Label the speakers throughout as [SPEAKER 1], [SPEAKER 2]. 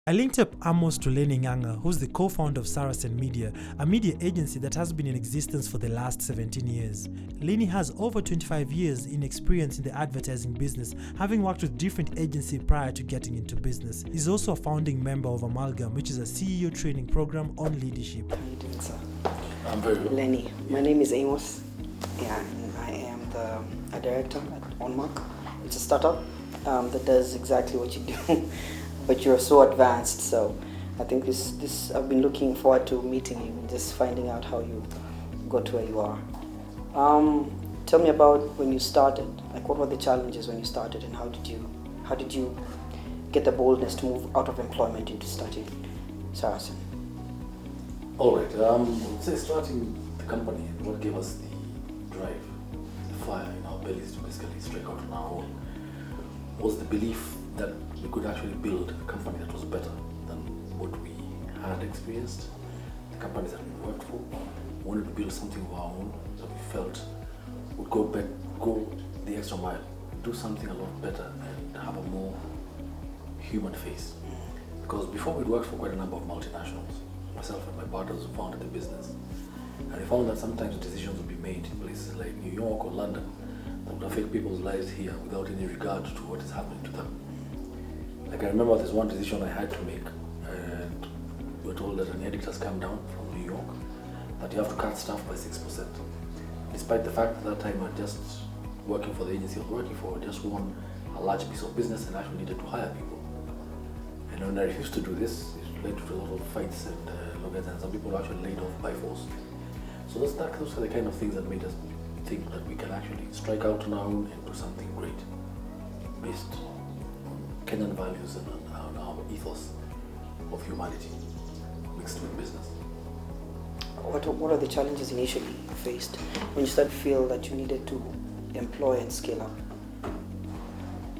[SPEAKER 1] I linked up Amos to Lenny Nganga, who's the co-founder of Saracen Media, a media agency that has been in existence for the last 17 years. Lenny has over 25 years in experience in the advertising business, having worked with different agencies prior to getting into business. He's also a founding member of Amalgam, which is a CEO training program on leadership.
[SPEAKER 2] How are you doing, sir?
[SPEAKER 3] I'm very well.
[SPEAKER 2] Lenny, my name is Amos. Yeah, and I am a director at OnMark. It's a startup that does exactly what you do. But you're so advanced, so I think this I've been looking forward to meeting you, just finding out how you got to where you are. Tell me about when you started. Like, what were the challenges when you started, and how did you get the boldness to move out of employment into starting Saracen?
[SPEAKER 3] All right. I would say starting the company, what gave us the drive, the fire in our bellies to basically strike out on our own, was the belief that we could actually build a company that was better than what we had experienced. The companies that we worked for wanted to build something of our own that we felt would go the extra mile, do something a lot better and have a more human face. Because before we'd worked for quite a number of multinationals, myself and my partners who founded the business, and we found that sometimes decisions would be made in places like New York or London that would affect people's lives here without any regard to what is happening to them. Like, I remember there's one decision I had to make, and we were told that an edict has come down from New York that you have to cut staff by 6%. Despite the fact that time I just working for the agency I was working for, just won a large piece of business and actually needed to hire people. And when I refused to do this, it led to a lot of fights and some people were actually laid off by force. So those are the kind of things that made us think that we can actually strike out on our own and do something great based on Kenyan values and on our ethos of humanity mixed with business.
[SPEAKER 2] What are the challenges initially you faced when you started to feel that you needed to employ and scale up?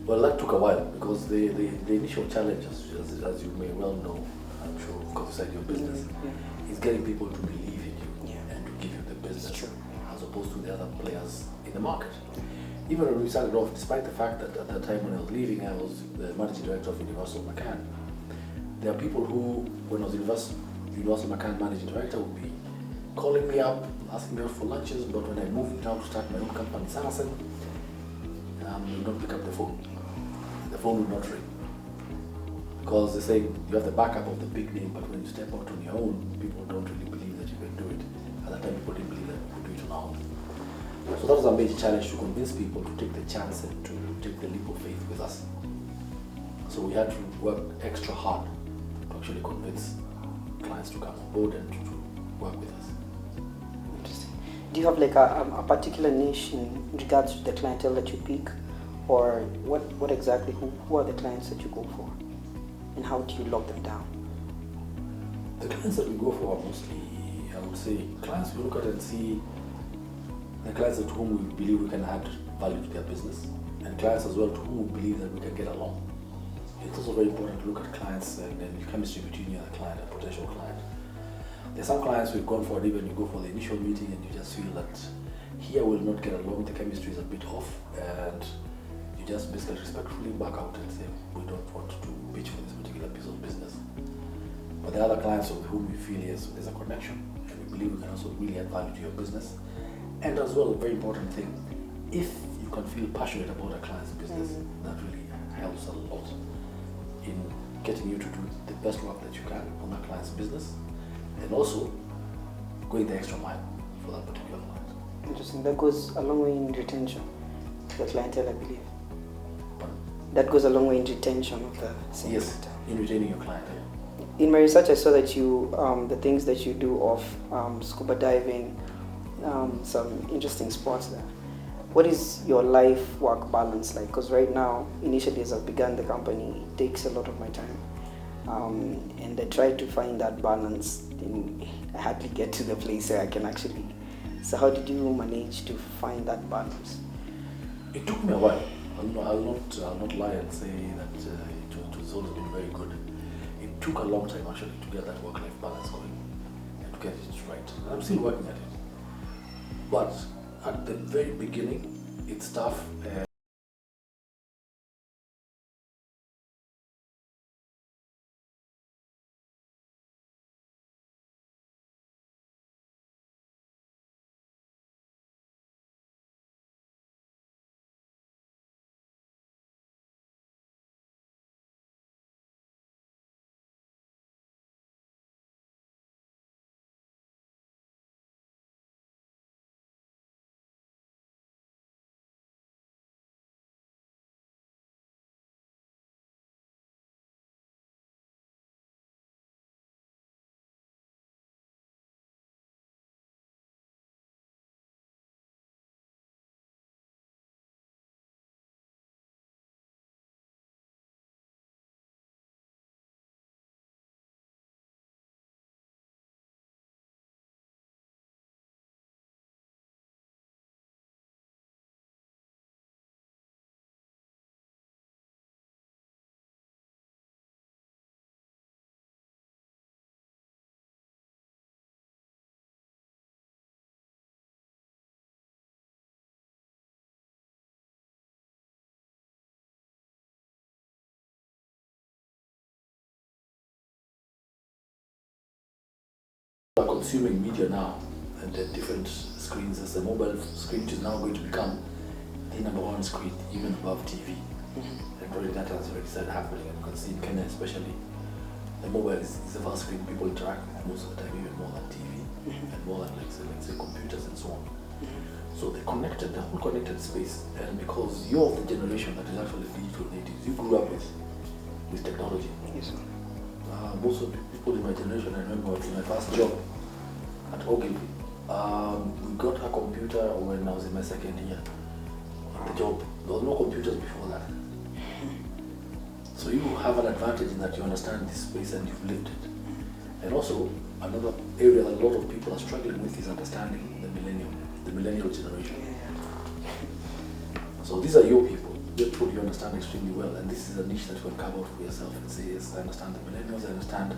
[SPEAKER 3] Well, that took a while because the initial challenge, as you may well know, I'm sure, of course, inside your business, is getting people to believe in you and to give you the business as opposed to the other players in the market. Even when we started off, despite the fact that at that time when I was leaving, I was the managing director of Universal McCann. There are people who, when I was Universal McCann managing director, would be calling me up, asking me out for lunches, but when I moved now to start my own company, Saracen, they would not pick up the phone. The phone would not ring. Because they say you have the backup of the big name, but when you step out on your own, people don't really believe that you can do it. At that time, people didn't believe that we could do it on our own. So that was a major challenge, to convince people to take the chance and to take the leap of faith with us. So we had to work extra hard to actually convince clients to come on board and to work with us.
[SPEAKER 2] Interesting. Do you have like a particular niche in regards to the clientele that you pick, or what exactly, who are the clients that you go for, and how do you lock them down?
[SPEAKER 3] The clients that we go for are mostly, I would say, clients we look at and see the clients at whom we believe we can add value to their business, and clients as well to whom we believe that we can get along. It's also very important to look at clients and the chemistry between you and the client, a potential client. There's some clients we've gone for, even you go for the initial meeting and you just feel that here we'll not get along, the chemistry is a bit off, and you just basically respectfully back out and say, we don't want to pitch for this particular piece of business. But the other clients with whom we feel yes, there's a connection, and we believe we can also really add value to your business. And as well, a very important thing, if you can feel passionate about a client's business, that really helps a lot in getting you to do the best work that you can on that client's business, and also going the extra mile for that particular client.
[SPEAKER 2] Interesting. That goes a long way in retention of the clientele, I believe.
[SPEAKER 3] Pardon?
[SPEAKER 2] That goes a long way in retention of the same clientele.
[SPEAKER 3] In retaining your client.
[SPEAKER 2] In my research, I saw that you, the things that you do of scuba diving, some interesting sports there. What is your life-work balance like? Because right now, initially as I've begun the company, it takes a lot of my time. And I try to find that balance, and I hardly get to the place where I can actually. So how did you manage to find that balance?
[SPEAKER 3] It took me a while. I'll not lie and say that it was always been very good. It took a long time actually to get that work-life balance going and to get it right. And I'm still working at it. But at the very beginning, it's tough. consuming media now, and the different screens, as the mobile screen, which is now going to become the number one screen, even above TV. And probably that has already started happening. And you can see in Kenya especially, the mobile is the first screen people interact with most of the time, even more than TV, and more than let's say computers and so on. So the whole connected space, and because you're of the generation that is actually digital natives, you grew up with technology.
[SPEAKER 2] Yes, sir.
[SPEAKER 3] Most of the people in my generation, I remember in my first job at Ogilvy, we got a computer when I was in my second year on the job. There was no computers before that. So you have an advantage in that you understand this space and you've lived it. And also, another area that a lot of people are struggling with is understanding the millennial generation. So these are your people. They're people you understand extremely well, and this is a niche that you can carve out for yourself and say, yes, I understand the millennials, I understand.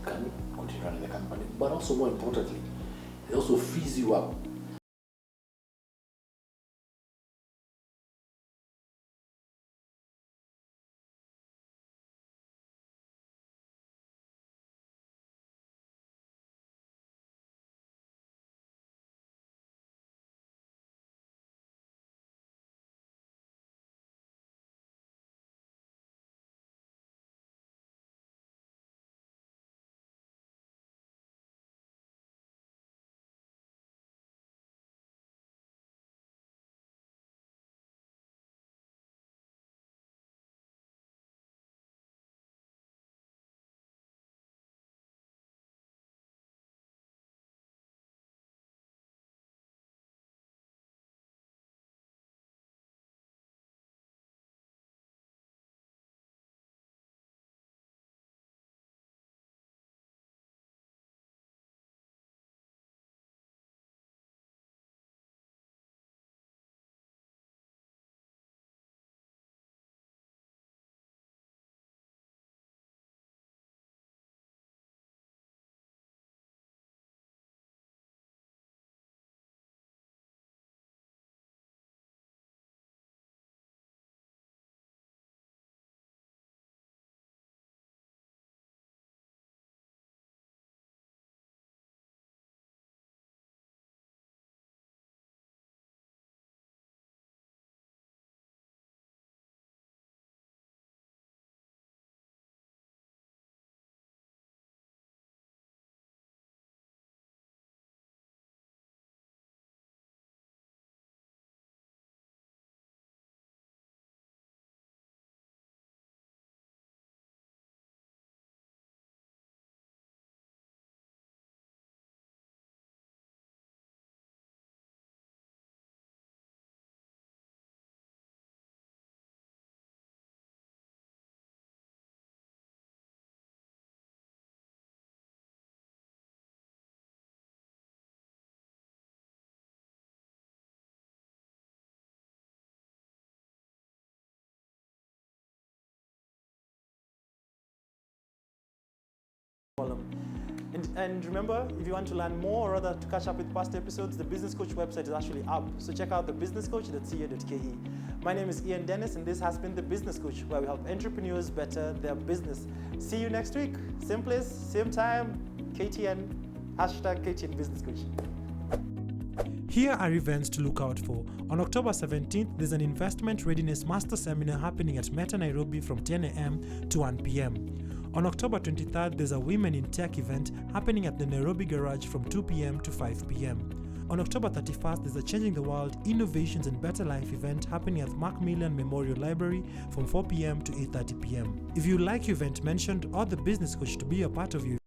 [SPEAKER 3] Can continue running the company, but also more importantly, it also frees you up
[SPEAKER 1] And remember, if you want to learn more or rather to catch up with past episodes, the Business Coach website is actually up. So check out thebusinesscoach.ca.ke. My name is Ian Dennis, and this has been The Business Coach, where we help entrepreneurs better their business. See you next week. Same place, same time. KTN, #KTN Business Coach. Here are events to look out for. On October 17th, there's an Investment Readiness Master Seminar happening at Meta Nairobi from 10 a.m. to 1 p.m. On October 23rd, there's a Women in Tech event happening at the Nairobi Garage from 2 p.m. to 5 p.m. On October 31st, there's a Changing the World Innovations and Better Life event happening at Macmillan Memorial Library from 4 p.m. to 8:30 p.m. If you like your event mentioned or the Business Coach to be a part of your